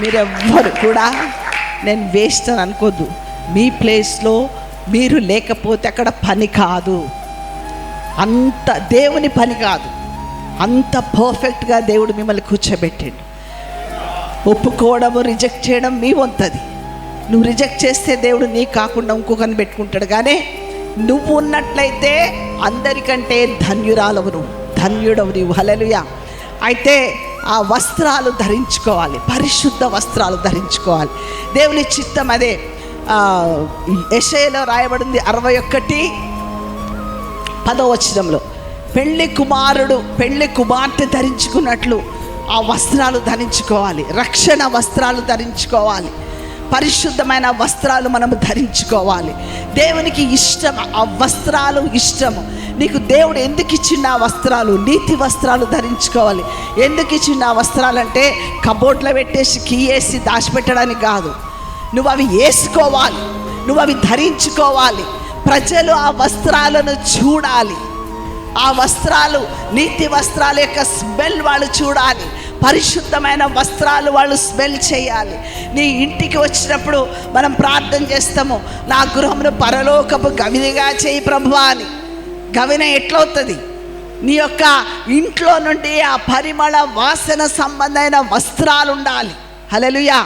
మీరెవ్వరు కూడా నేను వేస్ట్ అని అనుకోద్దు. మీ ప్లేస్లో మీరు లేకపోతే అక్కడ పని కాదు, అంత దేవుని పని కాదు, అంత పర్ఫెక్ట్గా దేవుడు మిమ్మల్ని కూర్చోబెట్టిండు. ఒప్పుకోవడము రిజెక్ట్ చేయడం మీ వంతది. నువ్వు రిజెక్ట్ చేస్తే దేవుడు నీ కాకుండా ఇంకొకరిని పెట్టుకుంటాడు. కానీ నువ్వు ఉన్నట్లయితే అందరికంటే ధన్యురాలవు, నువ్వు ధన్యుడవు నీవు. హల్లెలూయా. అయితే ఆ వస్త్రాలు ధరించుకోవాలి, పరిశుద్ధ వస్త్రాలు ధరించుకోవాలి. దేవుని చిత్తం అదే. యెషయాలో రాయబడింది 61:10 పెళ్లి కుమారుడు పెళ్లి కుమార్తె ధరించుకున్నట్లు ఆ వస్త్రాలు ధరించుకోవాలి. రక్షణ వస్త్రాలు ధరించుకోవాలి, పరిశుద్ధమైన వస్త్రాలు మనము ధరించుకోవాలి. దేవునికి ఇష్టం ఆ వస్త్రాలు, ఇష్టము. నీకు దేవుడు ఎందుకు ఇచ్చిన ఆ వస్త్రాలు? నీతి వస్త్రాలు ధరించుకోవాలి. ఎందుకు ఇచ్చిన ఆ వస్త్రాలు అంటే కబోర్డ్లో పెట్టేసి కీయేసి దాచిపెట్టడానికి కాదు. నువ్వు అవి వేసుకోవాలి, నువ్వు అవి ధరించుకోవాలి. ప్రజలు ఆ వస్త్రాలను చూడాలి. ఆ వస్త్రాలు, నీతి వస్త్రాల యొక్క స్మెల్ వాళ్ళు చూడాలి. పరిశుద్ధమైన వస్త్రాలు వాళ్ళు స్మెల్ చేయాలి. నీ ఇంటికి వచ్చినప్పుడు మనం ప్రార్థన చేస్తాము, నా గృహమును పరలోకపు గవినిగా చేయి ప్రభువా అని. గవిన ఎట్లవుతుంది? నీ యొక్క ఇంట్లో నుండి ఆ పరిమళ వాసన సంబంధమైన వస్త్రాలు ఉండాలి. హల్లెలూయా.